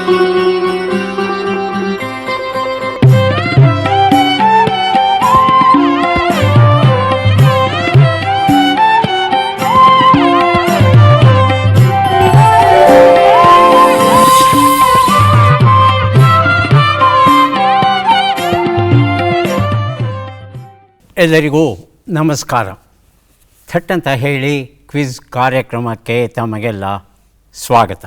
ಎಲ್ಲರಿಗೂ ನಮಸ್ಕಾರ. ಥಟ್ ಅಂತ ಹೇಳಿ ಕ್ವಿಜ್ ಕಾರ್ಯಕ್ರಮಕ್ಕೆ ತಮಗೆಲ್ಲ ಸ್ವಾಗತ.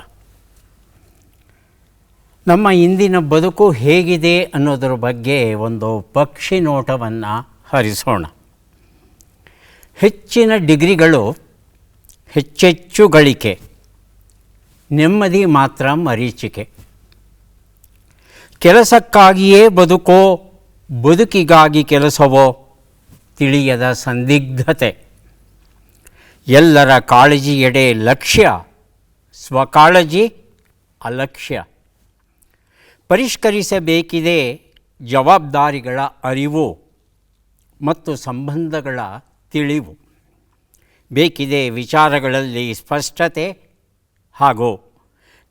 ನಮ್ಮ ಇಂದಿನ ಬದುಕು ಹೇಗಿದೆ ಅನ್ನೋದರ ಬಗ್ಗೆ ಒಂದು ಪಕ್ಷಿ ನೋಟವನ್ನು ಹರಿಸೋಣ. ಹೆಚ್ಚಿನ ಡಿಗ್ರಿಗಳು, ಹೆಚ್ಚೆಚ್ಚು ಗಳಿಕೆ, ನೆಮ್ಮದಿ ಮಾತ್ರ ಮರೀಚಿಕೆ. ಕೆಲಸಕ್ಕಾಗಿಯೇ ಬದುಕೋ, ಬದುಕಿಗಾಗಿ ಕೆಲಸವೋ ತಿಳಿಯದ ಸಂದಿಗ್ಧತೆ. ಎಲ್ಲರ ಕಾಳಜಿಯೆಡೆ ಲಕ್ಷ್ಯ, ಸ್ವಕಾಳಜಿ ಅಲಕ್ಷ್ಯ. ಪರಿಷ್ಕರಿಸಬೇಕಿದೆ ಜವಾಬ್ದಾರಿಗಳ ಅರಿವು ಮತ್ತು ಸಂಬಂಧಗಳ ತಿಳಿವು. ಬೇಕಿದೆ ವಿಚಾರಗಳಲ್ಲಿ ಸ್ಪಷ್ಟತೆ ಹಾಗೂ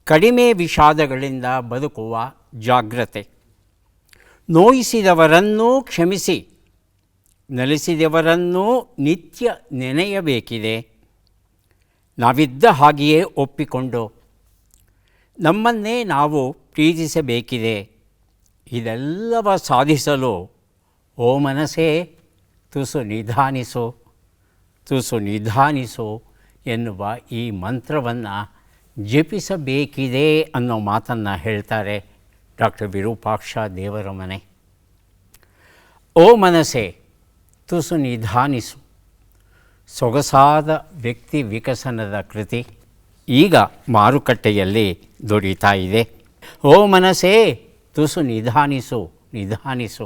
ಕಡಿಮೆ ವಿಷಾದಗಳಿಂದ ಬದುಕುವ ಜಾಗ್ರತೆ. ನೋಯಿಸಿದವರನ್ನೂ ಕ್ಷಮಿಸಿ, ನೆಲೆಸಿದವರನ್ನೂ ನಿತ್ಯ ನೆನೆಯಬೇಕಿದೆ. ನಾವಿದ್ದ ಹಾಗೆಯೇ ಒಪ್ಪಿಕೊಂಡು ನಮ್ಮನ್ನೇ ನಾವು ಪ್ರೀತಿಸಬೇಕಿದೆ. ಇದೆಲ್ಲವ ಸಾಧಿಸಲು ಓ ಮನಸ್ಸೇ ತುಸು ನಿಧಾನಿಸು, ತುಸು ನಿಧಾನಿಸು ಎನ್ನುವ ಈ ಮಂತ್ರವನ್ನು ಜಪಿಸಬೇಕಿದೆ ಅನ್ನೋ ಮಾತನ್ನು ಹೇಳ್ತಾರೆ ಡಾಕ್ಟರ್ ವಿರೂಪಾಕ್ಷ ದೇವರಮನೆ. ಓ ಮನಸ್ಸೇ ತುಸು ನಿಧಾನಿಸು ಸೊಗಸಾದ ವ್ಯಕ್ತಿ ವಿಕಸನದ ಕೃತಿ ಈಗ ಮಾರುಕಟ್ಟೆಯಲ್ಲಿ ದೊರೀತಾ ಇದೆ. ಓ ಮನಸ್ಸೇ ತುಸು ನಿಧಾನಿಸು, ನಿಧಾನಿಸು.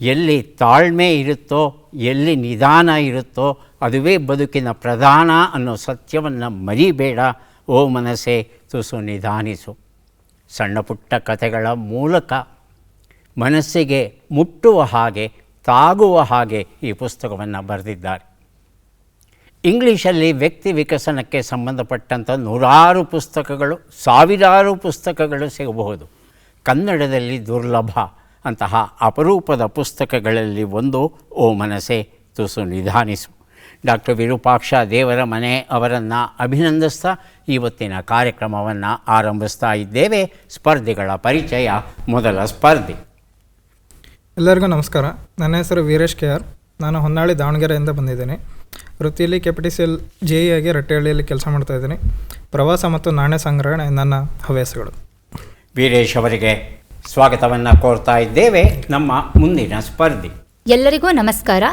ಎಲ್ಲಿ ತಾಳ್ಮೆ ಇರುತ್ತೋ, ಎಲ್ಲಿ ನಿಧಾನ ಇರುತ್ತೋ ಅದುವೇ ಬದುಕಿನ ಪ್ರಧಾನ ಅನ್ನೋ ಸತ್ಯವನ್ನು ಮರಿಬೇಡ. ಓ ಮನಸ್ಸೇ ತುಸು ನಿಧಾನಿಸು. ಸಣ್ಣ ಪುಟ್ಟ ಕಥೆಗಳ ಮೂಲಕ ಮನಸ್ಸಿಗೆ ಮುಟ್ಟುವ ಹಾಗೆ, ತಾಗುವ ಹಾಗೆ ಈ ಪುಸ್ತಕವನ್ನು ಬರೆದಿದ್ದಾರೆ. ಇಂಗ್ಲೀಷಲ್ಲಿ ವ್ಯಕ್ತಿ ವಿಕಸನಕ್ಕೆ ಸಂಬಂಧಪಟ್ಟಂಥ ನೂರಾರು ಪುಸ್ತಕಗಳು, ಸಾವಿರಾರು ಪುಸ್ತಕಗಳು ಸಿಗಬಹುದು. ಕನ್ನಡದಲ್ಲಿ ದುರ್ಲಭ ಅಂತಹ ಅಪರೂಪದ ಪುಸ್ತಕಗಳಲ್ಲಿ ಒಂದು ಓ ಮನಸ್ಸೇ ತುಸು ನಿಧಾನಿಸು. ಡಾಕ್ಟರ್ ವಿರೂಪಾಕ್ಷ ದೇವರಮನೆ ಅವರನ್ನು ಅಭಿನಂದಿಸ್ತಾ ಇವತ್ತಿನ ಕಾರ್ಯಕ್ರಮವನ್ನು ಆರಂಭಿಸ್ತಾ ಇದ್ದೇವೆ. ಸ್ಪರ್ಧಿಗಳ ಪರಿಚಯ. ಮೊದಲ ಸ್ಪರ್ಧಿ. ಎಲ್ಲರಿಗೂ ನಮಸ್ಕಾರ. ನನ್ನ ಹೆಸರು ವೀರೇಶ್ ಕೆ ಆರ್. ನಾನು ಹೊನ್ನಾಳಿ ದಾವಣಗೆರೆಯಿಂದ ಬಂದಿದ್ದೇನೆ. ವೃತ್ತಿಯಲ್ಲಿ KPTCL JE ಆಗಿ ರಟ್ಟೆಹಳ್ಳಿಯಲ್ಲಿ ಕೆಲಸ ಮಾಡ್ತಾಯಿದ್ದೀನಿ. ಪ್ರವಾಸ ಮತ್ತು ನಾಣ್ಯ ಸಂಗ್ರಹಣೆ ನನ್ನ ಹವ್ಯಾಸಗಳು. ವೀರೇಶ್ ಅವರಿಗೆ ಸ್ವಾಗತವನ್ನು ಕೋರ್ತಾ ಇದ್ದೇವೆ. ನಮ್ಮ ಮುಂದಿನ ಸ್ಪರ್ಧಿ. ಎಲ್ಲರಿಗೂ ನಮಸ್ಕಾರ.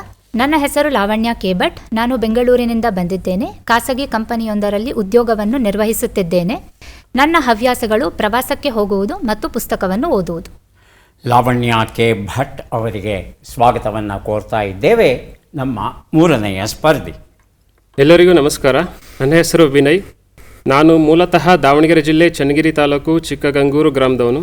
ನನ್ನ ಹೆಸರು ಲಾವಣ್ಯ ಕೆ ಭಟ್. ನಾನು ಬೆಂಗಳೂರಿನಿಂದ ಬಂದಿದ್ದೇನೆ. ಖಾಸಗಿ ಕಂಪನಿಯೊಂದರಲ್ಲಿ ಉದ್ಯೋಗವನ್ನು ನಿರ್ವಹಿಸುತ್ತಿದ್ದೇನೆ. ನನ್ನ ಹವ್ಯಾಸಗಳು ಪ್ರವಾಸಕ್ಕೆ ಹೋಗುವುದು ಮತ್ತು ಪುಸ್ತಕವನ್ನು ಓದುವುದು. ಲಾವಣ್ಯ ಕೆ ಭಟ್ ಅವರಿಗೆ ಸ್ವಾಗತವನ್ನು ಕೋರ್ತಾ ಇದ್ದೇವೆ. ನಮ್ಮ ಮೂರನೆಯ ಸ್ಪರ್ಧಿ. ಎಲ್ಲರಿಗೂ ನಮಸ್ಕಾರ. ನನ್ನ ಹೆಸರು ವಿನಯ್. ನಾನು ಮೂಲತಃ ದಾವಣಗೆರೆ ಜಿಲ್ಲೆ ಚನ್ನಗಿರಿ ತಾಲೂಕು ಚಿಕ್ಕಗಂಗೂರು ಗ್ರಾಮದವನು.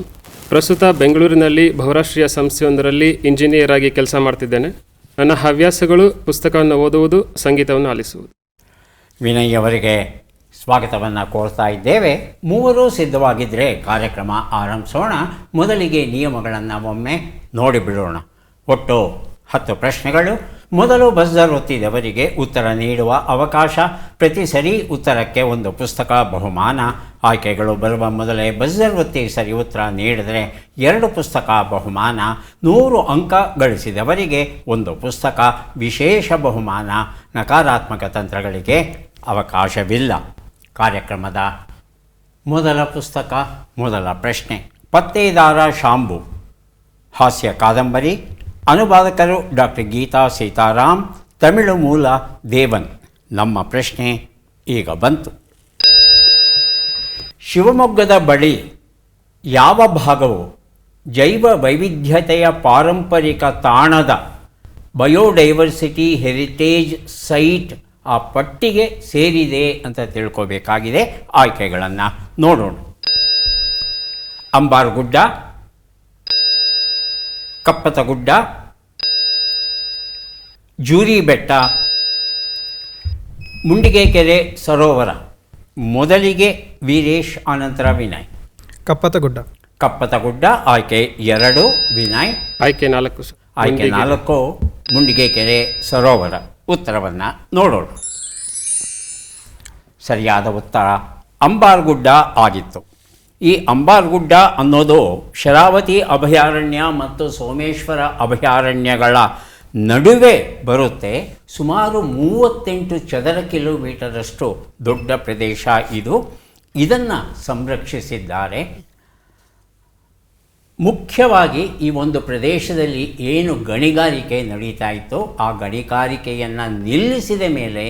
ಪ್ರಸ್ತುತ ಬೆಂಗಳೂರಿನಲ್ಲಿ ಬಹುರಾಷ್ಟ್ರೀಯ ಸಂಸ್ಥೆಯೊಂದರಲ್ಲಿ ಇಂಜಿನಿಯರ್ ಆಗಿ ಕೆಲಸ ಮಾಡ್ತಿದ್ದೇನೆ. ನನ್ನ ಹವ್ಯಾಸಗಳು ಪುಸ್ತಕವನ್ನು ಓದುವುದು, ಸಂಗೀತವನ್ನು ಆಲಿಸುವುದು. ವಿನಯ್ ಅವರಿಗೆ ಸ್ವಾಗತವನ್ನು ಕೋರ್ತಾ ಇದ್ದೇವೆ. ಮೂವರು ಸಿದ್ಧವಾಗಿದ್ದರೆ ಕಾರ್ಯಕ್ರಮ ಆರಂಭಿಸೋಣ. ಮೊದಲಿಗೆ ನಿಯಮಗಳನ್ನು ಒಮ್ಮೆ ನೋಡಿಬಿಡೋಣ. ಒಟ್ಟು 10 ಪ್ರಶ್ನೆಗಳು. ಮೊದಲು ಬಜರ್ ಒತ್ತಿದವರಿಗೆ ಉತ್ತರ ನೀಡುವ ಅವಕಾಶ. ಪ್ರತಿ ಸರಿ ಉತ್ತರಕ್ಕೆ ಒಂದು ಪುಸ್ತಕ ಬಹುಮಾನ. ಆಯ್ಕೆಗಳು ಬರುವ ಮೊದಲೇ ಬಜರ್ ಒತ್ತಿ ಸರಿ ಉತ್ತರ ನೀಡಿದರೆ 2 ಪುಸ್ತಕ ಬಹುಮಾನ. 100 ಅಂಕ ಗಳಿಸಿದವರಿಗೆ ಒಂದು ಪುಸ್ತಕ ವಿಶೇಷ ಬಹುಮಾನ. ನಕಾರಾತ್ಮಕ ತಂತ್ರಗಳಿಗೆ ಅವಕಾಶವಿಲ್ಲ. ಕಾರ್ಯಕ್ರಮದ ಮೊದಲ ಪುಸ್ತಕ, ಮೊದಲ ಪ್ರಶ್ನೆ. ಪತ್ತೇದಾರ ಶಾಂಭು, ಹಾಸ್ಯ ಕಾದಂಬರಿ. ಅನುವಾದಕರು ಡಾಕ್ಟರ್ ಗೀತಾ ಸೀತಾರಾಮ್. ತಮಿಳು ಮೂಲ ದೇವನ್. ನಮ್ಮ ಪ್ರಶ್ನೆ ಈಗ ಬಂತು. ಶಿವಮೊಗ್ಗದ ಬಳಿ ಯಾವ ಭಾಗವು ಜೈವ ವೈವಿಧ್ಯತೆಯ ಪಾರಂಪರಿಕ ತಾಣದ ಬಯೋಡೈವರ್ಸಿಟಿ ಹೆರಿಟೇಜ್ ಸೈಟ್ ಆ ಪಟ್ಟಿಗೆ ಸೇರಿದೆ ಅಂತ ತಿಳ್ಕೋಬೇಕಾಗಿದೆ. ಆಯ್ಕೆಗಳನ್ನು ನೋಡೋಣ. ಅಂಬಾರಗುಡ್ಡ, ಕಪ್ಪತಗುಡ್ಡ, ಜೂರಿ ಬೆಟ್ಟ, ಮುಂಡಿಗೆಕೆರೆ ಸರೋವರ. ಮೊದಲಿಗೆ ವೀರೇಶ್, ಆನಂತರ ವಿನಯ್. ಕಪ್ಪತಗುಡ್ಡ. ಕಪ್ಪತಗುಡ್ಡ ಆಯ್ಕೆ 2 ವಿನಯ್. ಆಯ್ಕೆ 4 ಸರ್. ಆಯ್ಕೆ 4 ಮುಂಡಿಗೆ ಕೆರೆ ಸರೋವರ. ಉತ್ತರವನ್ನು ನೋಡೋಣ. ಸರಿಯಾದ ಉತ್ತರ ಅಂಬಾರ್ಗುಡ್ಡ ಆಗಿತ್ತು. ಈ ಅಂಬಾರ್ಗುಡ್ಡ ಅನ್ನೋದು ಶರಾವತಿ ಅಭಯಾರಣ್ಯ ಮತ್ತು ಸೋಮೇಶ್ವರ ಅಭಯಾರಣ್ಯಗಳ ನಡುವೆ ಬರುತ್ತೆ. ಸುಮಾರು 38 ಚದರ ಕಿಲೋಮೀಟರಷ್ಟು ದೊಡ್ಡ ಪ್ರದೇಶ ಇದು. ಇದನ್ನು ಸಂರಕ್ಷಿಸಿದ್ದಾರೆ. ಮುಖ್ಯವಾಗಿ ಈ ಒಂದು ಪ್ರದೇಶದಲ್ಲಿ ಏನು ಗಣಿಗಾರಿಕೆ ನಡೀತಾ ಇತ್ತು ಆ ಗಣಿಗಾರಿಕೆಯನ್ನು ನಿಲ್ಲಿಸಿದ ಮೇಲೆ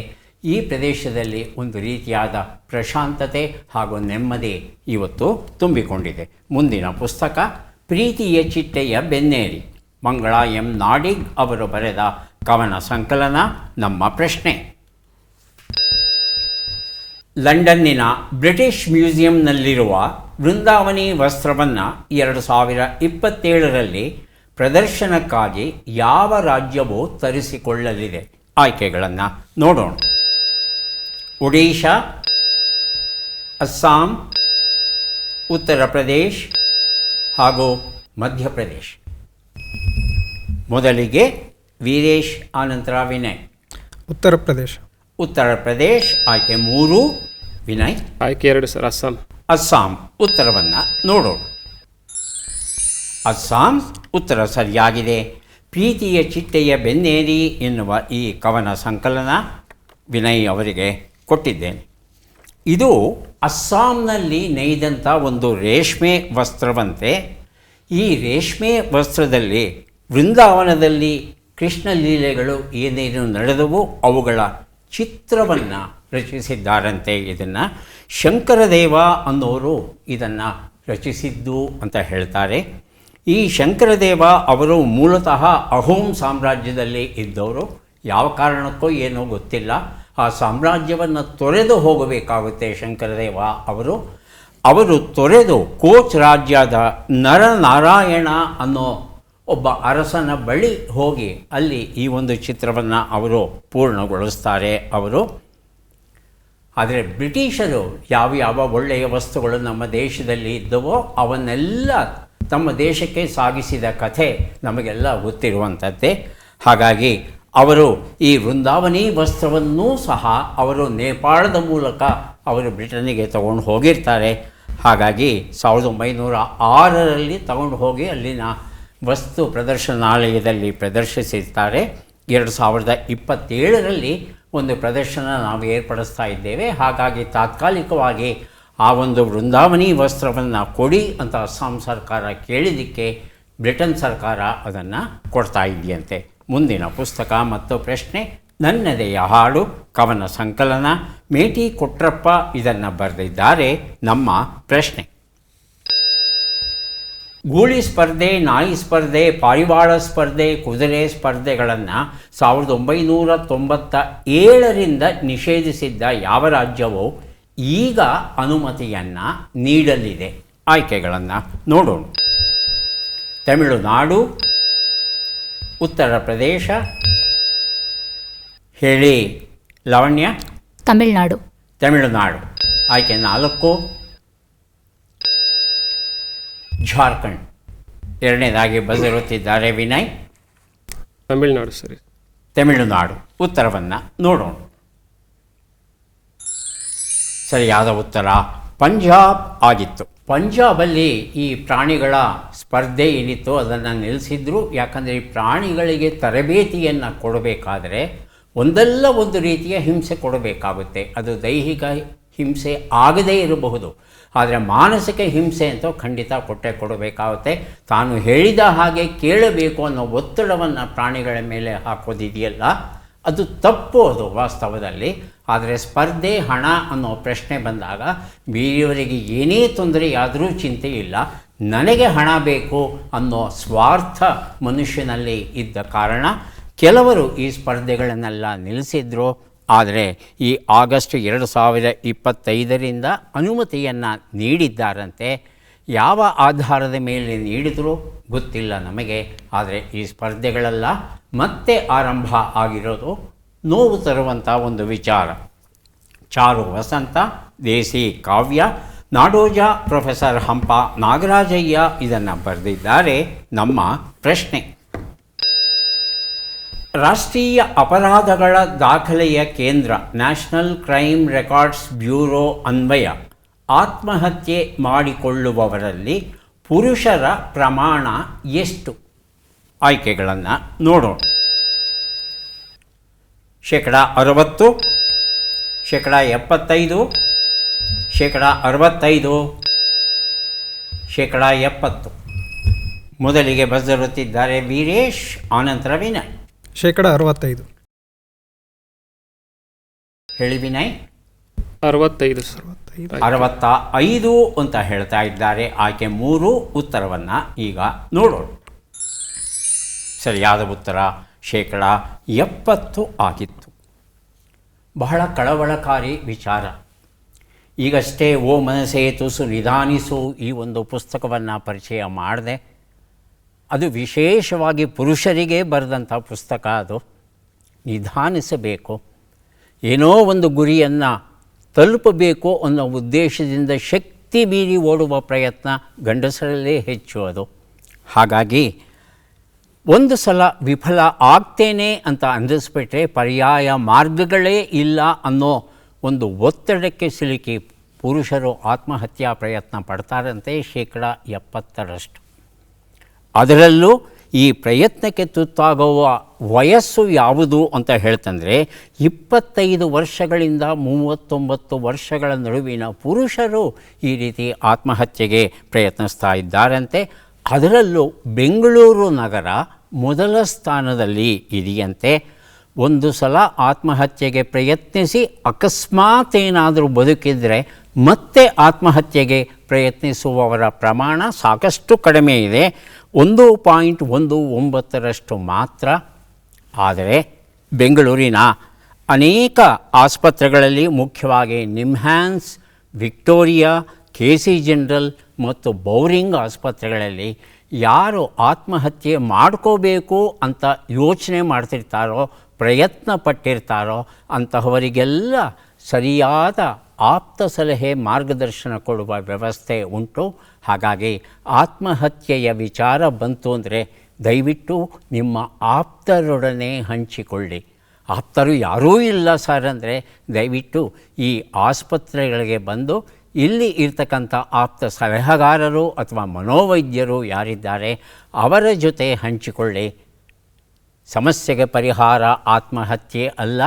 ಈ ಪ್ರದೇಶದಲ್ಲಿ ಒಂದು ರೀತಿಯಾದ ಪ್ರಶಾಂತತೆ ಹಾಗೂ ನೆಮ್ಮದಿ ಇವತ್ತು ತುಂಬಿಕೊಂಡಿದೆ. ಮುಂದಿನ ಪುಸ್ತಕ ಪ್ರೀತಿಯ ಚಿಟ್ಟೆಯ ಬೆನ್ನೇರಿ, ಮಂಗಳ ಎಂ ನಾಡಿಗ್ ಅವರು ಬರೆದ ಕವನ ಸಂಕಲನ. ನಮ್ಮ ಪ್ರಶ್ನೆ: ಲಂಡನ್ನಿನ ಬ್ರಿಟಿಷ್ ಮ್ಯೂಸಿಯಂನಲ್ಲಿರುವ ವೃಂದಾವನಿ ವಸ್ತ್ರವನ್ನು 2027ರಲ್ಲಿ ಪ್ರದರ್ಶನಕ್ಕಾಗಿ ಯಾವ ರಾಜ್ಯವು ತರಿಸಿಕೊಳ್ಳಲಿದೆ? ಆಯ್ಕೆಗಳನ್ನು ನೋಡೋಣ. ಒಡಿಶಾ, ಅಸ್ಸಾಂ, ಉತ್ತರ ಪ್ರದೇಶ್ ಹಾಗೂ ಮಧ್ಯಪ್ರದೇಶ್. ಮೊದಲಿಗೆ ವೀರೇಶ್, ಆನಂತರ ವಿನಯ್. ಉತ್ತರ ಪ್ರದೇಶ. ಉತ್ತರ ಪ್ರದೇಶ್ ಆಯ್ಕೆ 3. ವಿನಯ್. ಆಯ್ಕೆ 2 ಸರ್. ಅಸ್ಸಾಂ. ಅಸ್ಸಾಂ. ಉತ್ತರವನ್ನು ನೋಡೋಣ. ಅಸ್ಸಾಂ ಉತ್ತರ ಸರಿಯಾಗಿದೆ. ಪ್ರೀತಿಯ ಚಿಟ್ಟೆಯ ಬೆನ್ನೇರಿ ಎನ್ನುವ ಈ ಕವನ ಸಂಕಲನ ವಿನಯ್ ಅವರಿಗೆ ಕೊಟ್ಟಿದ್ದೇನೆ. ಇದು ಅಸ್ಸಾಂನಲ್ಲಿ ನೇಯ್ದಂಥ ಒಂದು ರೇಷ್ಮೆ ವಸ್ತ್ರವಂತೆ. ಈ ರೇಷ್ಮೆ ವಸ್ತ್ರದಲ್ಲಿ ವೃಂದಾವನದಲ್ಲಿ ಕೃಷ್ಣ ಲೀಲೆಗಳು ಏನೇನು ನಡೆದವು ಅವುಗಳ ಚಿತ್ರವನ್ನು ರಚಿಸಿದ್ದಾರಂತೆ. ಇದನ್ನು ಶಂಕರದೇವ ಅನ್ನೋರು ಇದನ್ನು ರಚಿಸಿದ್ದು ಅಂತ ಹೇಳ್ತಾರೆ. ಈ ಶಂಕರದೇವ ಅವರು ಮೂಲತಃ ಅಹೋಮ್ ಸಾಮ್ರಾಜ್ಯದಲ್ಲಿ ಇದ್ದವರು. ಯಾವ ಕಾರಣಕ್ಕೋ ಏನೋ ಗೊತ್ತಿಲ್ಲ, ಆ ಸಾಮ್ರಾಜ್ಯವನ್ನು ತೊರೆದು ಹೋಗಬೇಕಾಗುತ್ತೆ ಶಂಕರದೇವ ಅವರು ತೊರೆದು ಕೋಚ್ ರಾಜ್ಯದ ನರನಾರಾಯಣ ಅನ್ನೋ ಒಬ್ಬ ಅರಸನ ಬಳಿ ಹೋಗಿ ಅಲ್ಲಿ ಈ ಒಂದು ಚಿತ್ರವನ್ನು ಅವರು ಪೂರ್ಣಗೊಳಿಸ್ತಾರೆ. ಆದರೆ ಬ್ರಿಟಿಷರು ಯಾವ ಒಳ್ಳೆಯ ವಸ್ತುಗಳು ನಮ್ಮ ದೇಶದಲ್ಲಿ ಇದ್ದವೋ ಅವನ್ನೆಲ್ಲ ತಮ್ಮ ದೇಶಕ್ಕೆ ಸಾಗಿಸಿದ ಕಥೆ ನಮಗೆಲ್ಲ ಗೊತ್ತಿರುವಂಥದ್ದೇ. ಹಾಗಾಗಿ ಅವರು ಈ ವೃಂದಾವನಿ ವಸ್ತ್ರವನ್ನೂ ಸಹ ಅವರು ನೇಪಾಳದ ಮೂಲಕ ಅವರು ಬ್ರಿಟನ್ನಿಗೆ ತಗೊಂಡು ಹೋಗಿರ್ತಾರೆ. ಹಾಗಾಗಿ 1906ರಲ್ಲಿ ತಗೊಂಡು ಹೋಗಿ ಅಲ್ಲಿನ ವಸ್ತು ಪ್ರದರ್ಶನಾಲಯದಲ್ಲಿ ಪ್ರದರ್ಶಿಸಿರ್ತಾರೆ. 2027ರಲ್ಲಿ ಒಂದು ಪ್ರದರ್ಶನ ನಾವು ಏರ್ಪಡಿಸ್ತಾ ಇದ್ದೇವೆ. ಹಾಗಾಗಿ ತಾತ್ಕಾಲಿಕವಾಗಿ ಆ ಒಂದು ವೃಂದಾವನಿ ವಸ್ತ್ರವನ್ನು ಕೊಡಿ ಅಂತ ಅಸ್ಸಾಂ ಸರ್ಕಾರ ಕೇಳಿದ್ದಕ್ಕೆ ಬ್ರಿಟನ್ ಸರ್ಕಾರ ಅದನ್ನು ಕೊಡ್ತಾ ಇದೆಯಂತೆ. ಮುಂದಿನ ಪುಸ್ತಕ ಮತ್ತು ಪ್ರಶ್ನೆ: ನನ್ನದೆಯ ಹಾಡು ಕವನ ಸಂಕಲನ. ಮೇಟಿ ಕೊಟ್ರಪ್ಪ ಇದನ್ನು ಬರೆದಿದ್ದಾರೆ. ನಮ್ಮ ಪ್ರಶ್ನೆ: ಗೂಳಿ ಸ್ಪರ್ಧೆ, ನಾಯಿ ಸ್ಪರ್ಧೆ, ಪಾರಿವಾಳ ಸ್ಪರ್ಧೆ, ಕುದುರೆ ಸ್ಪರ್ಧೆಗಳನ್ನು 1997ರಿಂದ ನಿಷೇಧಿಸಿದ್ದ ಯಾವ ರಾಜ್ಯವು ಈಗ ಅನುಮತಿಯನ್ನು ನೀಡಲಿದೆ? ಆಯ್ಕೆಗಳನ್ನು ನೋಡೋಣ. ತಮಿಳುನಾಡು, ಉತ್ತರ ಪ್ರದೇಶ. ಹೇಳಿ ಲಾವಣ್ಯ. ತಮಿಳುನಾಡು. ತಮಿಳುನಾಡು ಆಯ್ಕೆ 4. ಜಾರ್ಖಂಡ್ ಎರಡನೇದಾಗಿ ಬರೆದಿರುತ್ತಿದ್ದಾರೆ ವಿನಯ್. ತಮಿಳುನಾಡು ಸರಿ. ತಮಿಳುನಾಡು. ಉತ್ತರವನ್ನು ನೋಡೋಣ. ಸರಿಯಾದ ಉತ್ತರ ಪಂಜಾಬ್ ಆಗಿತ್ತು. ಪಂಜಾಬಲ್ಲಿ ಈ ಪ್ರಾಣಿಗಳ ಸ್ಪರ್ಧೆ ಏನಿತ್ತು ಅದನ್ನು ನಿಲ್ಲಿಸಿದ್ರು. ಯಾಕಂದರೆ ಈ ಪ್ರಾಣಿಗಳಿಗೆ ತರಬೇತಿಯನ್ನು ಕೊಡಬೇಕಾದರೆ ಒಂದಲ್ಲ ಒಂದು ರೀತಿಯ ಹಿಂಸೆ ಕೊಡಬೇಕಾಗುತ್ತೆ. ಅದು ದೈಹಿಕ ಹಿಂಸೆ ಆಗದೇ ಇರಬಹುದು, ಆದರೆ ಮಾನಸಿಕ ಹಿಂಸೆ ಅಂತೂ ಖಂಡಿತ ಕೊಡಬೇಕಾಗುತ್ತೆ. ತಾನು ಹೇಳಿದ ಹಾಗೆ ಕೇಳಬೇಕು ಅನ್ನೋ ಒತ್ತಡವನ್ನು ಪ್ರಾಣಿಗಳ ಮೇಲೆ ಹಾಕೋದಿದೆಯಲ್ಲ, ಅದು ತಪ್ಪು, ಅದು ವಾಸ್ತವದಲ್ಲಿ. ಆದರೆ ಸ್ಪರ್ಧೆ, ಹಣ ಅನ್ನೋ ಪ್ರಶ್ನೆ ಬಂದಾಗ ಬೇರೆಯವರಿಗೆ ಏನೇ ತೊಂದರೆಯಾದರೂ ಚಿಂತೆ ಇಲ್ಲ, ನನಗೆ ಹಣ ಬೇಕು ಅನ್ನೋ ಸ್ವಾರ್ಥ ಮನುಷ್ಯನಲ್ಲಿ ಇದ್ದ ಕಾರಣ ಕೆಲವರು ಈ ಸ್ಪರ್ಧೆಗಳನ್ನೆಲ್ಲ ನಿಲ್ಲಿಸಿದ್ರು. ಆದರೆ ಈ ಆಗಸ್ಟ್ 2025ರಿಂದ ಅನುಮತಿಯನ್ನು ನೀಡಿದ್ದಾರಂತೆ. ಯಾವ ಆಧಾರದ ಮೇಲೆ ನೀಡಿದರೂ ಗೊತ್ತಿಲ್ಲ ನಮಗೆ. ಆದರೆ ಈ ಸ್ಪರ್ಧೆಗಳೆಲ್ಲ ಮತ್ತೆ ಆರಂಭ ಆಗಿರೋದು ನೋವು ತರುವಂಥ ಒಂದು ವಿಚಾರ. ಚಾರು ವಸಂತ, ದೇಸಿ ಕಾವ್ಯ, ನಾಡೋಜ ಪ್ರೊಫೆಸರ್ ಹಂಪ ನಾಗರಾಜಯ್ಯ ಇದನ್ನು ಬರೆದಿದ್ದಾರೆ. ನಮ್ಮ ಪ್ರಶ್ನೆ: ರಾಷ್ಟ್ರೀಯ ಅಪರಾಧಗಳ ದಾಖಲೆಯ ಕೇಂದ್ರ ನ್ಯಾಷನಲ್ ಕ್ರೈಮ್ ರೆಕಾರ್ಡ್ಸ್ ಬ್ಯೂರೋ ಅನ್ವಯ ಆತ್ಮಹತ್ಯೆ ಮಾಡಿಕೊಳ್ಳುವವರಲ್ಲಿ ಪುರುಷರ ಪ್ರಮಾಣ ಎಷ್ಟು? ಆಯ್ಕೆಗಳನ್ನು ನೋಡೋಣ. 60%, 75%, 65%, 70%. ಮೊದಲಿಗೆ ಬರೆದಿರುತ್ತಿದ್ದಾರೆ ವೀರೇಶ್, ಆನಂತರ ವಿನಯ್. 65%. ಹೇಳಿ ವಿನಯ್. 65 ಸರ್. 65 ಅಂತ ಹೇಳ್ತಾ ಇದ್ದಾರೆ. ಆಯ್ಕೆ 3 ಉತ್ತರವನ್ನು ಈಗ ನೋಡೋಣ. ಸರಿಯಾದ ಉತ್ತರ 70% ಆಗಿತ್ತು. ಬಹಳ ಕಳವಳಕಾರಿ ವಿಚಾರ. ಈಗಷ್ಟೇ ಓ ಮನಸೇ ತುಸು ನಿಧಾನಿಸು ಈ ಒಂದು ಪುಸ್ತಕವನ್ನು ಪರಿಚಯ ಮಾಡಿದೆ. ಅದು ವಿಶೇಷವಾಗಿ ಪುರುಷರಿಗೆ ಬರೆದಂಥ ಪುಸ್ತಕ. ಅದು ನಿಧಾನಿಸಬೇಕು, ಏನೋ ಒಂದು ಗುರಿಯನ್ನು ತಲುಪಬೇಕು ಅನ್ನೋ ಉದ್ದೇಶದಿಂದ ಶಕ್ತಿ ಮೀರಿ ಓಡುವ ಪ್ರಯತ್ನ ಗಂಡಸರಲ್ಲೇ ಹೆಚ್ಚು. ಅದು ಹಾಗಾಗಿ ಒಂದು ಸಲ ವಿಫಲ ಆಗ್ತೇನೆ ಅಂತ ಅಂದಿಸ್ಬಿಟ್ರೆ ಪರ್ಯಾಯ ಮಾರ್ಗಗಳೇ ಇಲ್ಲ ಅನ್ನೋ ಒಂದು ಒತ್ತಡಕ್ಕೆ ಸಿಲುಕಿ ಪುರುಷರು ಆತ್ಮಹತ್ಯಾ ಪ್ರಯತ್ನ ಪಡ್ತಾರಂತೆ. 70%. ಅದರಲ್ಲೂ ಈ ಪ್ರಯತ್ನಕ್ಕೆ ತುತ್ತಾಗುವ ವಯಸ್ಸು ಯಾವುದು ಅಂತ ಹೇಳ್ತಂದರೆ 25 ವರ್ಷಗಳಿಂದ 39 ವರ್ಷಗಳ ನಡುವಿನ ಪುರುಷರು ಈ ರೀತಿ ಆತ್ಮಹತ್ಯೆಗೆ ಪ್ರಯತ್ನಿಸ್ತಾ ಇದ್ದಾರಂತೆ. ಅದರಲ್ಲೂ ಬೆಂಗಳೂರು ನಗರ ಮೊದಲ ಸ್ಥಾನದಲ್ಲಿ ಇದೆಯಂತೆ. ಒಂದು ಸಲ ಆತ್ಮಹತ್ಯೆಗೆ ಪ್ರಯತ್ನಿಸಿ ಅಕಸ್ಮಾತ್ ಏನಾದರೂ ಬದುಕಿದರೆ ಮತ್ತೆ ಆತ್ಮಹತ್ಯೆಗೆ ಪ್ರಯತ್ನಿಸುವವರ ಪ್ರಮಾಣ ಸಾಕಷ್ಟು ಕಡಿಮೆ ಇದೆ, 1.19% ಮಾತ್ರ. ಆದರೆ ಬೆಂಗಳೂರಿನ ಅನೇಕ ಆಸ್ಪತ್ರೆಗಳಲ್ಲಿ, ಮುಖ್ಯವಾಗಿ ನಿಮ್ಹ್ಯಾನ್ಸ್, ವಿಕ್ಟೋರಿಯಾ, KC ಜನರಲ್ ಮತ್ತು ಬೌರಿಂಗ್ ಆಸ್ಪತ್ರೆಗಳಲ್ಲಿ ಯಾರು ಆತ್ಮಹತ್ಯೆ ಮಾಡ್ಕೋಬೇಕು ಅಂತ ಯೋಚನೆ ಮಾಡ್ತಿರ್ತಾರೋ, ಪ್ರಯತ್ನ ಪಟ್ಟಿರ್ತಾರೋ ಅಂತಹವರಿಗೆಲ್ಲ ಸರಿಯಾದ ಆಪ್ತ ಸಲಹೆ ಮಾರ್ಗದರ್ಶನ ಕೊಡುವ ವ್ಯವಸ್ಥೆ ಉಂಟು. ಹಾಗಾಗಿ ಆತ್ಮಹತ್ಯೆಯ ವಿಚಾರ ಬಂತು ಅಂದರೆ ದಯವಿಟ್ಟು ನಿಮ್ಮ ಆಪ್ತರೊಡನೆ ಹಂಚಿಕೊಳ್ಳಿ. ಆಪ್ತರು ಯಾರೂ ಇಲ್ಲ ಸರ್ ಅಂದರೆ ದಯವಿಟ್ಟು ಈ ಆಸ್ಪತ್ರೆಗಳಿಗೆ ಬಂದು ಇಲ್ಲಿ ಇರ್ತಕ್ಕಂಥ ಆಪ್ತ ಸಲಹೆಗಾರರು ಅಥವಾ ಮನೋವೈದ್ಯರು ಯಾರಿದ್ದಾರೆ ಅವರ ಜೊತೆ ಹಂಚಿಕೊಳ್ಳಿ. ಸಮಸ್ಯೆಗೆ ಪರಿಹಾರ ಆತ್ಮಹತ್ಯೆ ಅಲ್ಲ,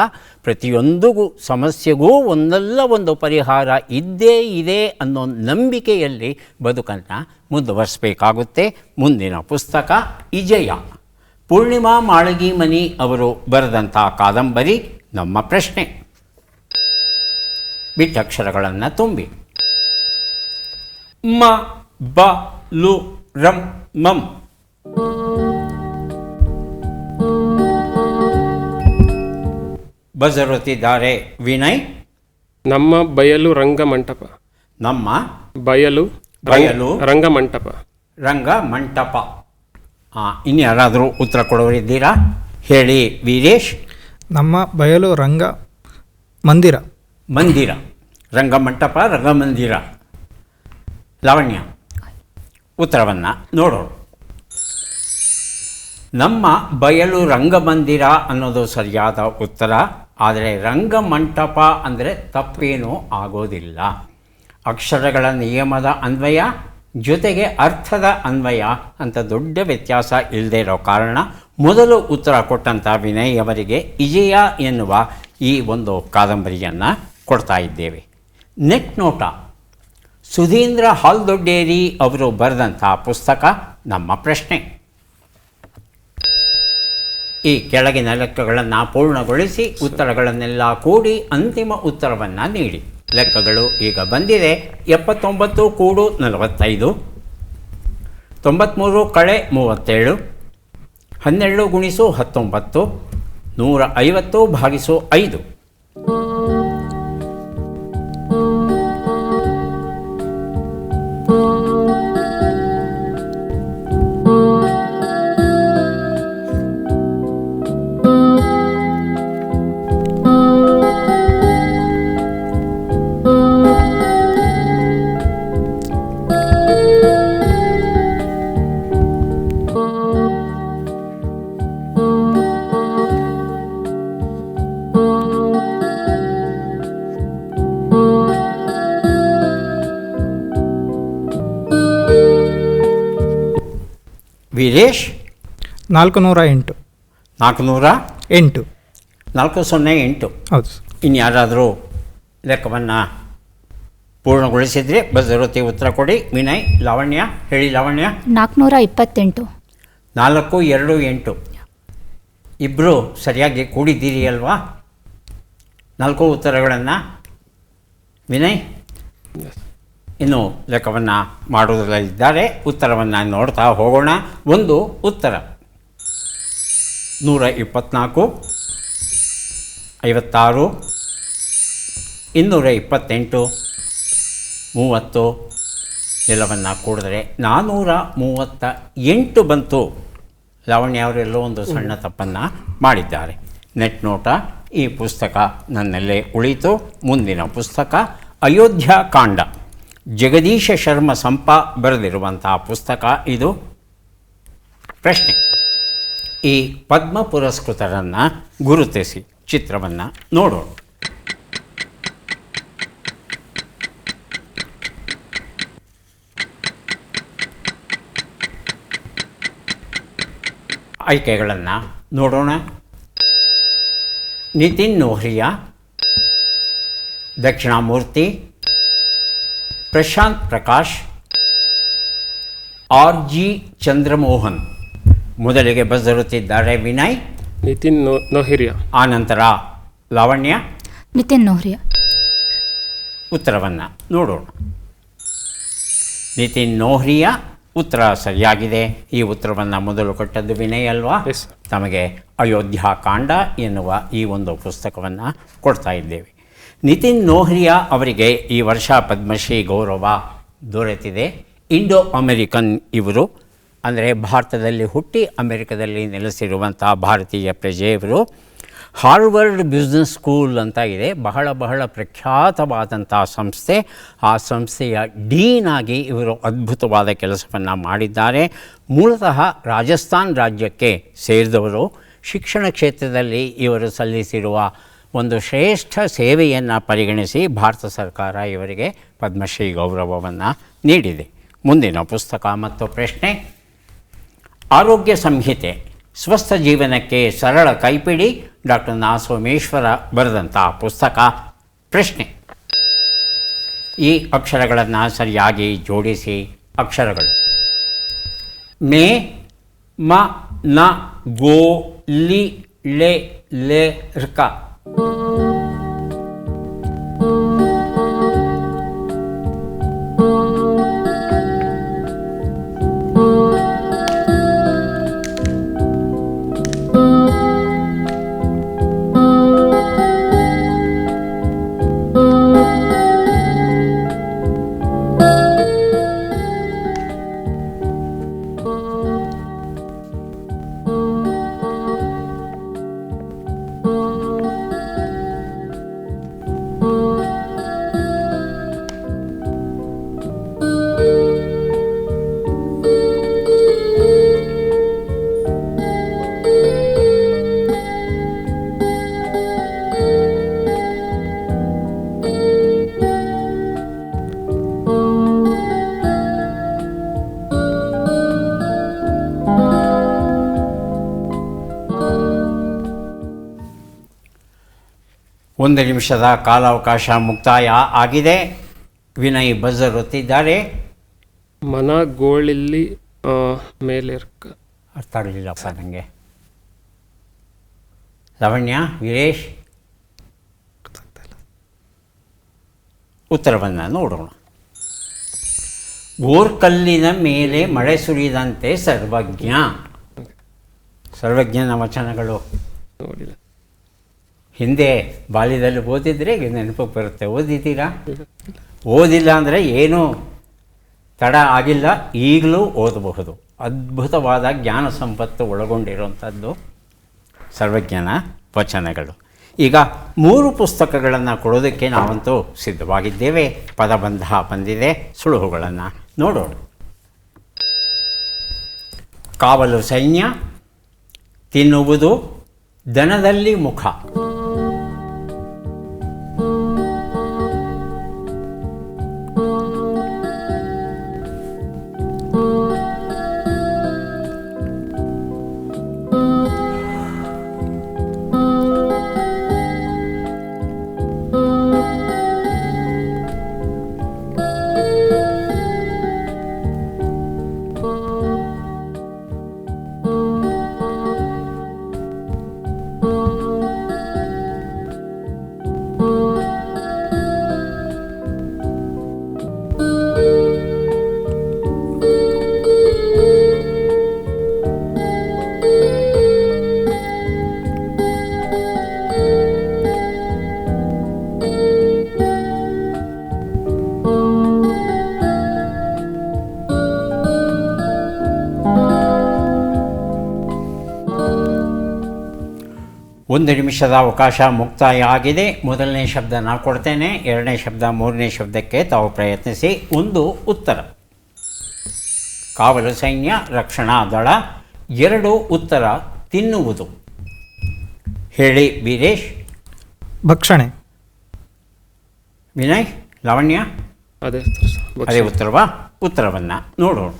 ಪ್ರತಿಯೊಂದು ಸಮಸ್ಯೆಗೂ ಒಂದಲ್ಲ ಒಂದು ಪರಿಹಾರ ಇದ್ದೇ ಇದೆ ಅನ್ನೋ ನಂಬಿಕೆಯಲ್ಲಿ ಬದುಕನ್ನು ಮುಂದುವರಿಸಬೇಕಾಗುತ್ತೆ. ಮುಂದಿನ ಪುಸ್ತಕ ಇಜಯ, ಪೂರ್ಣಿಮಾ ಮಾಳಗಿಮನಿ ಅವರು ಬರೆದಂಥ ಕಾದಂಬರಿ. ನಮ್ಮ ಪ್ರಶ್ನೆ: ಬಿಟ್ಟಕ್ಷರಗಳನ್ನು ತುಂಬಿ. ಮ, ಬ, ಲು, ರಂ, ಮಂ. ಬಜರುತ್ತಿದ್ದಾರೆ ವಿನಯ್. ನಮ್ಮ ಬಯಲು ರಂಗಮಂಟಪ. ನಮ್ಮ ಬಯಲು ರಂಗಮಂಟಪ. ರಂಗಮಂಟಪ. ಇನ್ಯಾರಾದರೂ ಉತ್ತರ ಕೊಡೋರಿದ್ದೀರಾ? ಹೇಳಿ ವೀರೇಶ್. ನಮ್ಮ ಬಯಲು ರಂಗ ಮಂದಿರ. ಮಂದಿರ, ರಂಗಮಂಟಪ, ರಂಗಮಂದಿರ. ಲಾವಣ್ಯ, ಉತ್ತರವನ್ನು ನೋಡೋಣ. ನಮ್ಮ ಬಯಲು ರಂಗಮಂದಿರ ಅನ್ನೋದು ಸರಿಯಾದ ಉತ್ತರ. ಆದರೆ ರಂಗಮಂಟಪ ಅಂದರೆ ತಪ್ಪೇನೂ ಆಗೋದಿಲ್ಲ. ಅಕ್ಷರಗಳ ನಿಯಮದ ಅನ್ವಯ ಜೊತೆಗೆ ಅರ್ಥದ ಅನ್ವಯ ಅಂತ ದೊಡ್ಡ ವ್ಯತ್ಯಾಸ ಇಲ್ಲದೆ ಇರೋ ಕಾರಣ ಮೊದಲು ಉತ್ತರ ಕೊಟ್ಟಂಥ ವಿನಯ್ ಅವರಿಗೆ ಇಜಯ ಎನ್ನುವ ಈ ಒಂದು ಕಾದಂಬರಿಯನ್ನು ಕೊಡ್ತಾ ಇದ್ದೇವೆ. ನೆಟ್ ನೋಟ, ಸುಧೀಂದ್ರ ಹಾಲ್ದೊಡ್ಡೇರಿ ಅವರು ಬರೆದಂಥ ಪುಸ್ತಕ. ನಮ್ಮ ಪ್ರಶ್ನೆ: ಈ ಕೆಳಗಿನ ಲೆಕ್ಕಗಳನ್ನು ಪೂರ್ಣಗೊಳಿಸಿ ಉತ್ತರಗಳನ್ನೆಲ್ಲ ಕೂಡಿ ಅಂತಿಮ ಉತ್ತರವನ್ನು ನೀಡಿ. ಲೆಕ್ಕಗಳು ಈಗ ಬಂದಿದೆ. 79 ಕೂಡು 45, 93 ಕಳೆ 37, 12 ಗುಣಿಸು 19, 150 ಭಾಗಿಸು 5. ವೀರೇಶ್ 408. 408. 408. ಹೌದು ಸರ್. ಇನ್ಯಾರಾದರೂ ಲೆಕ್ಕವನ್ನು ಪೂರ್ಣಗೊಳಿಸಿದರೆ ಬಸವತಿ ಉತ್ತರ ಕೊಡಿ. ವಿನಯ್, ಲಾವಣ್ಯ ಹೇಳಿ. ಲಾವಣ್ಯ 428. 428. ಇಬ್ಬರು ಸರಿಯಾಗಿ ಕೂಡಿದ್ದೀರಿ ಅಲ್ವಾ? 4 ಉತ್ತರಗಳನ್ನು. ವಿನಯ್ ಇನ್ನು ಲೆಕ್ಕವನ್ನು ಮಾಡುವುದರಲ್ಲಿದ್ದಾರೆ. ಉತ್ತರವನ್ನು ನೋಡ್ತಾ ಹೋಗೋಣ. ಒಂದು ಉತ್ತರ 124, 56, 228, 30 ಎಲ್ಲವನ್ನು ಕೂಡಿದ್ರೆ 438 ಬಂತು. ಲಾವಣ್ಯ ಅವರೆಲ್ಲೋ ಒಂದು ಸಣ್ಣ ತಪ್ಪನ್ನು ಮಾಡಿದ್ದಾರೆ. ನೆಟ್ ನೋಟ. ಈ ಪುಸ್ತಕ ನನ್ನಲ್ಲೇ ಉಳಿತು. ಮುಂದಿನ ಪುಸ್ತಕ ಅಯೋಧ್ಯಾಕಾಂಡ, ಜಗದೀಶ ಶರ್ಮ ಸಂಪ ಬರೆದಿರುವಂಥ ಪುಸ್ತಕ ಇದು. ಪ್ರಶ್ನೆ: ಈ ಪದ್ಮ ಪುರಸ್ಕೃತರನ್ನು ಗುರುತಿಸಿ. ಚಿತ್ರವನ್ನು ನೋಡೋಣ. ಆಯ್ಕೆಗಳನ್ನು ನೋಡೋಣ. ನಿತಿನ್ ನೋಹ್ರಿಯಾ, ದಕ್ಷಿಣಾಮೂರ್ತಿ, ಪ್ರಶಾಂತ್ ಪ್ರಕಾಶ್, RG ಚಂದ್ರಮೋಹನ್. ಮೊದಲಿಗೆ ಬರೆದಿರುತ್ತಿದ್ದಾರೆ ವಿನಯ್. ನಿತಿನ್ ನೋಹಿರಿಯಾ. ಆನಂತರ ಲಾವಣ್ಯ. ನಿತಿನ್ ನೋಹ್ರಿಯಾ. ಉತ್ತರವನ್ನು ನೋಡೋಣ. ನಿತಿನ್ ನೋಹ್ರಿಯಾ ಉತ್ತರ ಸರಿಯಾಗಿದೆ. ಈ ಉತ್ತರವನ್ನು ಮೊದಲು ಕೊಟ್ಟದ್ದು ವಿನಯ್ ಅಲ್ವಾ? ಎಸ್. ತಮಗೆ ಅಯೋಧ್ಯಾಕಾಂಡ ಎನ್ನುವ ಈ ಒಂದು ಪುಸ್ತಕವನ್ನು ಕೊಡ್ತಾ ಇದ್ದೇವೆ. ನಿತಿನ್ ನೋಹ್ರಿಯಾ ಅವರಿಗೆ ಈ ವರ್ಷ ಪದ್ಮಶ್ರೀ ಗೌರವ ದೊರೆತಿದೆ. ಇಂಡೋ ಅಮೆರಿಕನ್ ಇವರು, ಅಂದರೆ ಭಾರತದಲ್ಲಿ ಹುಟ್ಟಿ ಅಮೆರಿಕದಲ್ಲಿ ನೆಲೆಸಿರುವಂಥ ಭಾರತೀಯ ಪ್ರಜೆಯವರು. ಹಾರ್ವರ್ಡ್ ಬಿಸ್ನೆಸ್ ಸ್ಕೂಲ್ ಅಂತ ಇದೆ, ಬಹಳ ಪ್ರಖ್ಯಾತವಾದಂಥ ಸಂಸ್ಥೆ. ಆ ಸಂಸ್ಥೆಯ ಡೀನ್ ಆಗಿ ಇವರು ಅದ್ಭುತವಾದ ಕೆಲಸವನ್ನು ಮಾಡಿದ್ದಾರೆ. ಮೂಲತಃ ರಾಜಸ್ಥಾನ್ ರಾಜ್ಯಕ್ಕೆ ಸೇರಿದವರು. ಶಿಕ್ಷಣ ಕ್ಷೇತ್ರದಲ್ಲಿ ಇವರು ಸಲ್ಲಿಸಿರುವ ಒಂದು ಶ್ರೇಷ್ಠ ಸೇವೆಯನ್ನು ಪರಿಗಣಿಸಿ ಭಾರತ ಸರ್ಕಾರ ಇವರಿಗೆ ಪದ್ಮಶ್ರೀ ಗೌರವವನ್ನು ನೀಡಿದೆ. ಮುಂದಿನ ಪುಸ್ತಕ ಮತ್ತು ಪ್ರಶ್ನೆ: ಆರೋಗ್ಯ ಸಂಹಿತೆ, ಸ್ವಸ್ಥ ಜೀವನಕ್ಕೆ ಸರಳ ಕೈಪಿಡಿ, ಡಾಕ್ಟರ್ ನಾ ಸೋಮೇಶ್ವರ ಬರೆದಂಥ ಪುಸ್ತಕ. ಪ್ರಶ್ನೆ: ಈ ಅಕ್ಷರಗಳನ್ನು ಸರಿಯಾಗಿ ಜೋಡಿಸಿ. ಅಕ್ಷರಗಳು: ಮೇ, ಮ, ನ, ಗೋ, ಲಿ, ಳೆ, ಲೆ, ರ್ಕ. ಒಂದು ನಿಮಿಷದ ಕಾಲಾವಕಾಶ ಮುಕ್ತಾಯ ಆಗಿದೆ. ವಿನಯ್ ಬಜರ್ ಒತ್ತಿದ್ದಾರೆ. ಮನಗೋಳಿಲ್ಲಿ ಮೇಲೇರ್ಕ. ಅರ್ಥ ಆಗಲಿಲ್ಲಪ್ಪ ನನಗೆ. ಲಾವಣ್ಯ, ವೀರೇಶ್ ಉತ್ತರವನ್ನು ನೋಡೋಣ. ಗೋರ್ಕಲ್ಲಿನ ಮೇಲೆ ಮಳೆ ಸುರಿದಂತೆ ಸರ್ವಜ್ಞ. ಸರ್ವಜ್ಞನ ವಚನಗಳು ನೋಡಿಲ್ಲ. ಹಿಂದೆ ಬಾಲ್ಯದಲ್ಲಿ ಓದಿದರೆ ನೆನಪು ಬರುತ್ತೆ. ಓದಿದ್ದೀರಾ? ಓದಿಲ್ಲ ಅಂದರೆ ಏನೂ ತಡ ಆಗಿಲ್ಲ, ಈಗಲೂ ಓದಬಹುದು. ಅದ್ಭುತವಾದ ಜ್ಞಾನ ಸಂಪತ್ತು ಒಳಗೊಂಡಿರುವಂಥದ್ದು ಸರ್ವಜ್ಞನ ವಚನಗಳು. ಈಗ 3 ಪುಸ್ತಕಗಳನ್ನು ಕೊಡೋದಕ್ಕೆ ನಾವಂತೂ ಸಿದ್ಧವಾಗಿದ್ದೇವೆ. ಪದಬಂಧ ಬಂದಿದೆ. ಸುಳುಹುಗಳನ್ನು ನೋಡೋಣ. ಕಾವಲು ಸೈನ್ಯ, ತಿನ್ನುವುದು, ದನದಲ್ಲಿ ಮುಖ. 1 ನಿಮಿಷದ ಅವಕಾಶ ಮುಕ್ತಾಯ ಆಗಿದೆ. ಮೊದಲನೇ ಶಬ್ದ ನಾನು ಕೊಡ್ತೇನೆ, ಎರಡನೇ ಶಬ್ದ, ಮೂರನೇ ಶಬ್ದಕ್ಕೆ ತಾವು ಪ್ರಯತ್ನಿಸಿ. 1 ಉತ್ತರ ಕಾವಲು ಸೈನ್ಯ, ರಕ್ಷಣಾ ದಳ. 2 ಉತ್ತರ ತಿನ್ನುವುದು. ಹೇಳಿ ವೀರೇಶ್. ಭಕ್ಷಣೆ. ವಿನಯ್, ಲಾವಣ್ಯ, ಅದೇ ಉತ್ತರ ಸರ್. ಅದೇ ಉತ್ತರವಾ? ಉತ್ತರವನ್ನು ನೋಡೋಣ.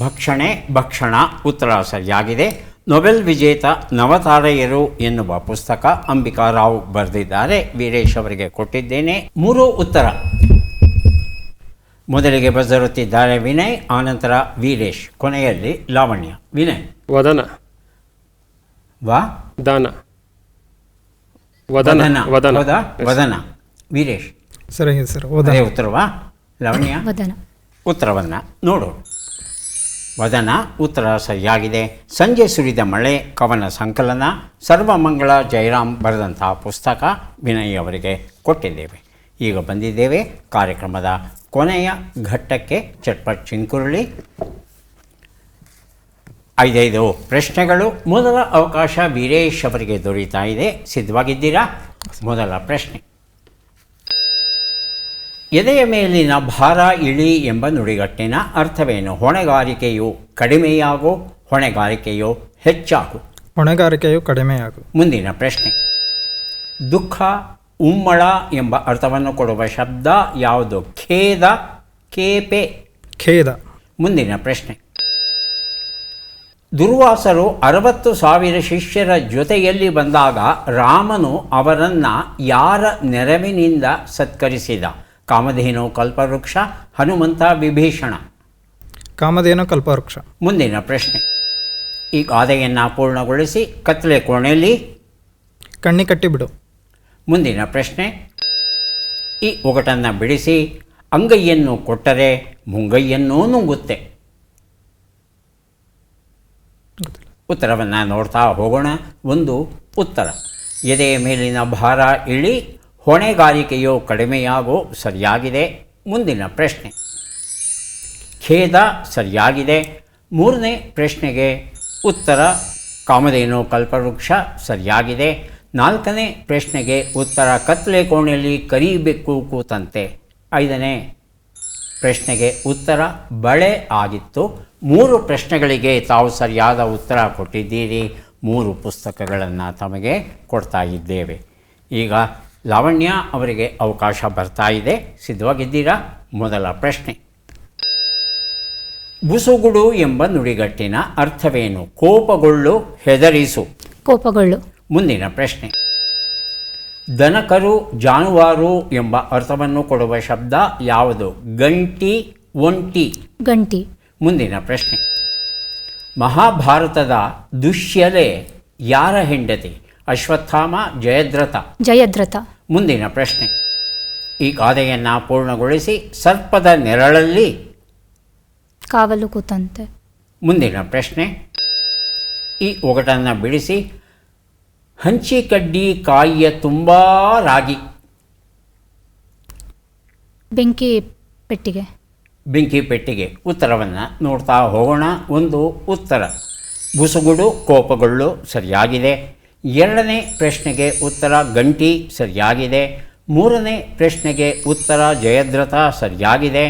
ಭಕ್ಷಣೆ, ಭಕ್ಷಣ ಉತ್ತರ ಸರಿಯಾಗಿದೆ. ನೊಬೆಲ್ ವಿಜೇತ ನವತಾರೆಯರು ಎನ್ನುವ ಪುಸ್ತಕ ಅಂಬಿಕಾರಾವ್ ಬರೆದಿದ್ದಾರೆ. ವೀರೇಶ್ ಅವರಿಗೆ ಕೊಟ್ಟಿದ್ದೇನೆ. 3 ಉತ್ತರ. ಮೊದಲಿಗೆ ಬರೆದಿರುತ್ತಿದ್ದಾರೆ ವಿನಯ್, ಆನಂತರ ವೀರೇಶ್, ಕೊನೆಯಲ್ಲಿ ಲಾವಣ್ಯ. ವಿನಯ್. ವದನ. ವಾ ದಾನ. ವದನ. ವದನ. ಹೌದಾ? ವದನ. ವೀರೇಶ್. ಸರಿಯಾಗಿದೆ ಸರ್. ಅದೇ ಉತ್ತರವಾ? ಲಾವಣ್ಯ. ವದನ. ಉತ್ತರವನ್ನು ನೋಡು. ವದನ ಉತ್ತರ ಸರಿಯಾಗಿದೆ. ಸಂಜೆ ಸುರಿದ ಮಳೆ ಕವನ ಸಂಕಲನ ಸರ್ವಮಂಗಳ ಜಯರಾಮ್ ಬರೆದಂತಹ ಪುಸ್ತಕ ವಿನಯ್ ಅವರಿಗೆ ಕೊಟ್ಟಿದ್ದೇವೆ. ಈಗ ಬಂದಿದ್ದೇವೆ ಕಾರ್ಯಕ್ರಮದ ಕೊನೆಯ ಘಟ್ಟಕ್ಕೆ. ಚಟ್ಪಟ್ ಚಿಂಕುರುಳಿ. 5 ಪ್ರಶ್ನೆಗಳು. ಮೊದಲ ಅವಕಾಶ ವೀರೇಶ್ ಅವರಿಗೆ ದೊರೀತಾ ಇದೆ. ಸಿದ್ಧವಾಗಿದ್ದೀರಾ? ಮೊದಲ ಪ್ರಶ್ನೆ. ಎದೆಯ ಮೇಲಿನ ಭಾರ ಇಳಿ ಎಂಬ ನುಡಿಗಟ್ಟಿನ ಅರ್ಥವೇನು? ಹೊಣೆಗಾರಿಕೆಯು ಕಡಿಮೆಯಾಗು, ಹೊಣೆಗಾರಿಕೆಯು ಹೆಚ್ಚಾಗು. ಹೊಣೆಗಾರಿಕೆಯು ಕಡಿಮೆಯಾಗು. ಮುಂದಿನ ಪ್ರಶ್ನೆ. ದುಃಖ, ಉಮ್ಮಳ ಎಂಬ ಅರ್ಥವನ್ನು ಕೊಡುವ ಶಬ್ದ ಯಾವುದು? ಖೇದ, ಕೇಪೆ. ಖೇದ. ಮುಂದಿನ ಪ್ರಶ್ನೆ. ದುರ್ವಾಸರು 60,000 ಶಿಷ್ಯರ ಜೊತೆಯಲ್ಲಿ ಬಂದಾಗ ರಾಮನು ಅವರನ್ನು ಯಾರ ನೆರವಿನಿಂದ ಸತ್ಕರಿಸಿದ? ಕಾಮಧೇನು, ಕಲ್ಪವೃಕ್ಷ, ಹನುಮಂತ, ವಿಭೀಷಣ. ಕಾಮಧೇನು, ಕಲ್ಪವೃಕ್ಷ. ಮುಂದಿನ ಪ್ರಶ್ನೆ. ಈ ಗಾದೆಯನ್ನು ಪೂರ್ಣಗೊಳಿಸಿ. ಕತ್ತಲೆ ಕೋಣೆಯಲ್ಲಿ ಕಣ್ಣಿ ಕಟ್ಟಿಬಿಡು. ಮುಂದಿನ ಪ್ರಶ್ನೆ. ಈ ಒಗಟನ್ನು ಬಿಡಿಸಿ. ಅಂಗೈಯನ್ನು ಕೊಟ್ಟರೆ ಮುಂಗೈಯನ್ನೂ ನುಂಗುತ್ತೆ. ಉತ್ತರವನ್ನು ನೋಡ್ತಾ ಹೋಗೋಣ. 1 ಉತ್ತರ. ಎದೆಯ ಮೇಲಿನ ಭಾರ ಇಳಿ, ಹೊಣೆಗಾರಿಕೆಯು ಕಡಿಮೆಯಾಗು ಸರಿಯಾಗಿದೆ. ಮುಂದಿನ ಪ್ರಶ್ನೆ. ಖೇದ ಸರಿಯಾಗಿದೆ. 3ನೇ ಪ್ರಶ್ನೆಗೆ ಉತ್ತರ ಕಾಮಧೇನು, ಕಲ್ಪವೃಕ್ಷ ಸರಿಯಾಗಿದೆ. 4ನೇ ಪ್ರಶ್ನೆಗೆ ಉತ್ತರ ಕತ್ಲೆ ಕೋಣೆಯಲ್ಲಿ ಕರಿಬೆಕ್ಕು ಕೂತಂತೆ. 5ನೇ ಪ್ರಶ್ನೆಗೆ ಉತ್ತರ ಬಳೆ ಆಗಿತ್ತು. 3 ಪ್ರಶ್ನೆಗಳಿಗೆ ತಾವು ಸರಿಯಾದ ಉತ್ತರ ಕೊಟ್ಟಿದ್ದೀರಿ. 3 ಪುಸ್ತಕಗಳನ್ನು ತಮಗೆ ಕೊಡ್ತಾ ಇದ್ದೇವೆ. ಈಗ ಲಾವಣ್ಯ ಅವರಿಗೆ ಅವಕಾಶ ಬರ್ತಾ ಇದೆ. ಸಿದ್ಧವಾಗಿದ್ದೀರಾ? ಮೊದಲ ಪ್ರಶ್ನೆ. ಬುಸುಗುಡು ಎಂಬ ನುಡಿಗಟ್ಟಿನ ಅರ್ಥವೇನು? ಕೋಪಗೊಳ್ಳು, ಹೆದರಿಸು. ಕೋಪಗೊಳ್ಳು. ಮುಂದಿನ ಪ್ರಶ್ನೆ. ದನಕರು, ಜಾನುವಾರು ಎಂಬ ಅರ್ಥವನ್ನು ಕೊಡುವ ಶಬ್ದ ಯಾವುದು? ಗಂಟಿ, ಒಂಟಿ. ಗಂಟಿ. ಮುಂದಿನ ಪ್ರಶ್ನೆ. ಮಹಾಭಾರತದ ದುಶ್ಯಲೆ ಯಾರ ಹೆಂಡತಿ? ಅಶ್ವತ್ಥಾಮ, ಜಯದ್ರಥ. ಜಯದ್ರಥ. ಮುಂದಿನ ಪ್ರಶ್ನೆ. ಈ ಗಾದೆಯನ್ನು ಪೂರ್ಣಗೊಳಿಸಿ. ಸರ್ಪದ ನೆರಳಲ್ಲಿ ಕಾವಲು ಕೂತಂತೆ. ಮುಂದಿನ ಪ್ರಶ್ನೆ. ಈ ಒಗಟನ್ನು ಬಿಡಿಸಿ. ಹಂಚಿಕಡ್ಡಿ ಕಾಯಿಯ ತುಂಬ ರಾಗಿ. ಬೆಂಕಿ ಪೆಟ್ಟಿಗೆ. ಬೆಂಕಿ ಪೆಟ್ಟಿಗೆ. ಉತ್ತರವನ್ನು ನೋಡ್ತಾ ಹೋಗೋಣ. 1 ಉತ್ತರ. ಬುಸುಗುಡು, ಕೋಪಗೊಳ್ಳು ಸರಿಯಾಗಿದೆ. 2ನೇ ಪ್ರಶ್ನೆಗೆ ಉತ್ತರ ಗಂಟಿ ಸರಿಯಾಗಿದೆ. 3ನೇ ಪ್ರಶ್ನೆಗೆ ಉತ್ತರ ಜಯದ್ರಥ ಸರಿಯಾಗಿದೆ.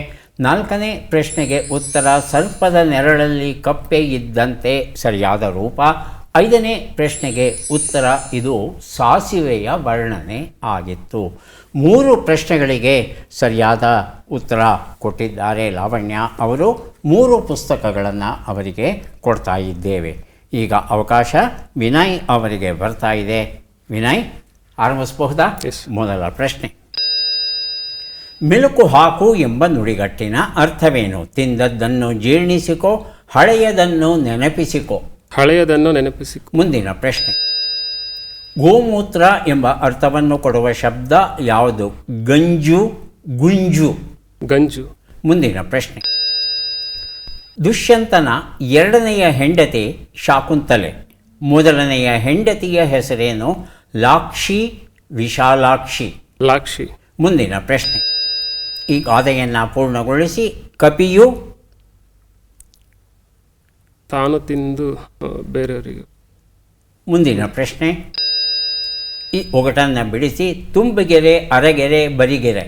4ನೇ ಪ್ರಶ್ನೆಗೆ ಉತ್ತರ ಸರ್ಪದ ನೆರಳಲ್ಲಿ ಕಪ್ಪೆ ಇದ್ದಂತೆ ಸರಿಯಾದ ರೂಪ. 5ನೇ ಪ್ರಶ್ನೆಗೆ ಉತ್ತರ ಇದು ಸಾಸಿವೆಯ ವರ್ಣನೆ ಆಗಿತ್ತು. 3 ಪ್ರಶ್ನೆಗಳಿಗೆ ಸರಿಯಾದ ಉತ್ತರ ಕೊಟ್ಟಿದ್ದಾರೆ ಲಾವಣ್ಯ ಅವರು. 3 ಪುಸ್ತಕಗಳನ್ನು ಅವರಿಗೆ ಕೊಡ್ತಾ ಇದ್ದೇವೆ. ಈಗ ಅವಕಾಶ ವಿನಯ್ ಅವರಿಗೆ ಬರ್ತಾ ಇದೆ. ವಿನಯ್, ಆರಂಭಿಸಬಹುದಾ? ಮೊದಲ ಪ್ರಶ್ನೆ. ಮೆಲುಕು ಹಾಕು ಎಂಬ ನುಡಿಗಟ್ಟಿನ ಅರ್ಥವೇನು? ತಿಂದದ್ದನ್ನು ಜೀರ್ಣಿಸಿಕೋ, ಹಳೆಯದನ್ನು ನೆನಪಿಸಿಕೋ. ಹಳೆಯದನ್ನು ನೆನಪಿಸಿಕೊ. ಮುಂದಿನ ಪ್ರಶ್ನೆ. ಗೋಮೂತ್ರ ಎಂಬ ಅರ್ಥವನ್ನು ಕೊಡುವ ಶಬ್ದ ಯಾವುದು? ಗಂಜು, ಗುಂಜು. ಗಂಜು. ಮುಂದಿನ ಪ್ರಶ್ನೆ. ದುಷ್ಯಂತನ 2ನೆಯ ಹೆಂಡತಿ ಶಾಕುಂತಲೆ. ಮೊದಲನೆಯ ಹೆಂಡತಿಯ ಹೆಸರೇನು? ಲಾಕ್ಷಿ, ವಿಶಾಲಾಕ್ಷಿ. ಲಾಕ್ಷಿ. ಮುಂದಿನ ಪ್ರಶ್ನೆ. ಈ ಗಾದೆಯನ್ನು ಪೂರ್ಣಗೊಳಿಸಿ. ಕಪಿಯು ತಾನು ತಿಂದು ಬೇರೆಯವರಿಗೆ. ಮುಂದಿನ ಪ್ರಶ್ನೆ, ಈ ಒಗಟನ್ನು ಬಿಡಿಸಿ ತುಂಬಿಗೆರೆ, ಅರೆಗೆರೆ, ಬರಿಗೆರೆ.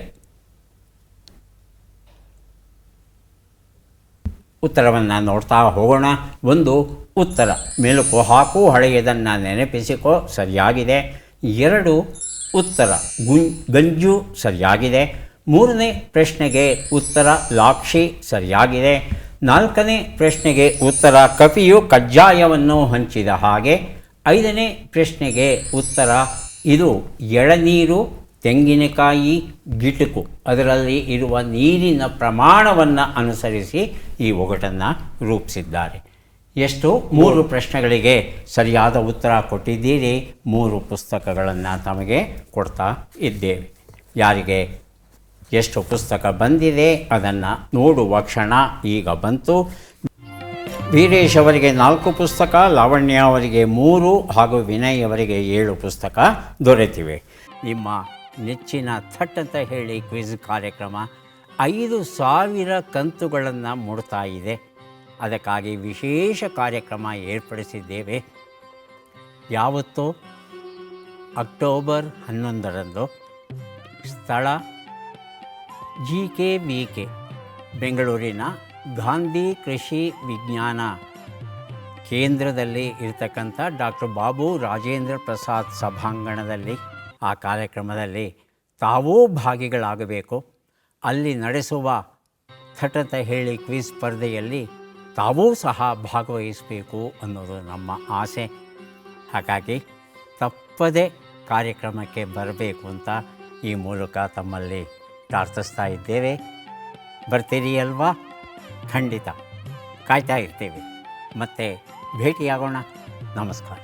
ಉತ್ತರವನ್ನು ನೋಡ್ತಾ ಹೋಗೋಣ. ಒಂದು, ಉತ್ತರ ಮೆಲುಕು ಹಾಕು, ಹಳೆಯದನ್ನು ನೆನಪಿಸಿಕೋ, ಸರಿಯಾಗಿದೆ. 2, ಉತ್ತರ ಗಂಜು, ಸರಿಯಾಗಿದೆ. 3ನೇ ಪ್ರಶ್ನೆಗೆ ಉತ್ತರ ಲಾಕ್ಷಿ, ಸರಿಯಾಗಿದೆ. 4ನೇ ಪ್ರಶ್ನೆಗೆ ಉತ್ತರ ಕಪಿಯು ಕಜ್ಜಾಯವನ್ನು ಹಂಚಿದ ಹಾಗೆ. 5ನೇ ಪ್ರಶ್ನೆಗೆ ಉತ್ತರ ಇದು ಎಳನೀರು, ತೆಂಗಿನಕಾಯಿ, ಗಿಟುಕು, ಅದರಲ್ಲಿ ಇರುವ ನೀರಿನ ಪ್ರಮಾಣವನ್ನು ಅನುಸರಿಸಿ ಈ ಒಗಟನ್ನು ರೂಪಿಸಿದ್ದಾರೆ. ಎಷ್ಟು? 3 ಪ್ರಶ್ನೆಗಳಿಗೆ ಸರಿಯಾದ ಉತ್ತರ ಕೊಟ್ಟಿದ್ದೀರಿ. 3 ಪುಸ್ತಕಗಳನ್ನು ತಮಗೆ ಕೊಡ್ತಾ ಇದ್ದೇವೆ. ಯಾರಿಗೆ ಎಷ್ಟು ಪುಸ್ತಕ ಬಂದಿದೆ ಅದನ್ನು ನೋಡುವ ಕ್ಷಣ ಈಗ ಬಂತು. ವೀರೇಶ್ ಅವರಿಗೆ 4 ಪುಸ್ತಕ, ಲಾವಣ್ಯ ಅವರಿಗೆ 3 ಹಾಗೂ ವಿನಯ್ ಅವರಿಗೆ 7 ಪುಸ್ತಕ ದೊರೆತಿವೆ. ನಿಮ್ಮ ನೆಚ್ಚಿನ ಥಟ್ ಅಂತ ಹೇಳಿ ಕ್ವಿಜ್ ಕಾರ್ಯಕ್ರಮ 5,000 ಕಂತುಗಳನ್ನು ಮೂಡ್ತಾ ಇದೆ. ಅದಕ್ಕಾಗಿ ವಿಶೇಷ ಕಾರ್ಯಕ್ರಮ ಏರ್ಪಡಿಸಿದ್ದೇವೆ. ಯಾವತ್ತು? ಅಕ್ಟೋಬರ್ 11ರಂದು. ಸ್ಥಳ GKVK, ಬೆಂಗಳೂರಿನ ಗಾಂಧಿ ಕೃಷಿ ವಿಜ್ಞಾನ ಕೇಂದ್ರದಲ್ಲಿ ಇರತಕ್ಕಂಥ ಡಾಕ್ಟರ್ ಬಾಬು ರಾಜೇಂದ್ರ ಪ್ರಸಾದ್ ಸಭಾಂಗಣದಲ್ಲಿ. ಆ ಕಾರ್ಯಕ್ರಮದಲ್ಲಿ ತಾವೂ ಭಾಗಿಗಳಾಗಬೇಕು. ಅಲ್ಲಿ ನಡೆಸುವ ಥಟ್ ಅಂತ ಹೇಳಿ ಕ್ವಿಜ್ ಸ್ಪರ್ಧೆಯಲ್ಲಿ ತಾವೂ ಸಹ ಭಾಗವಹಿಸಬೇಕು ಅನ್ನೋದು ನಮ್ಮ ಆಸೆ. ಹಾಗಾಗಿ ತಪ್ಪದೆ ಕಾರ್ಯಕ್ರಮಕ್ಕೆ ಬರಬೇಕು ಅಂತ ಈ ಮೂಲಕ ತಮ್ಮಲ್ಲಿ ಪ್ರಾರ್ಥಿಸ್ತಾ ಇದ್ದೇವೆ. ಬರ್ತೀರಿ ಅಲ್ವಾ? ಖಂಡಿತ ಕಾಯ್ತಾ ಇರ್ತೀವಿ. ಮತ್ತೆ ಭೇಟಿಯಾಗೋಣ. ನಮಸ್ಕಾರ.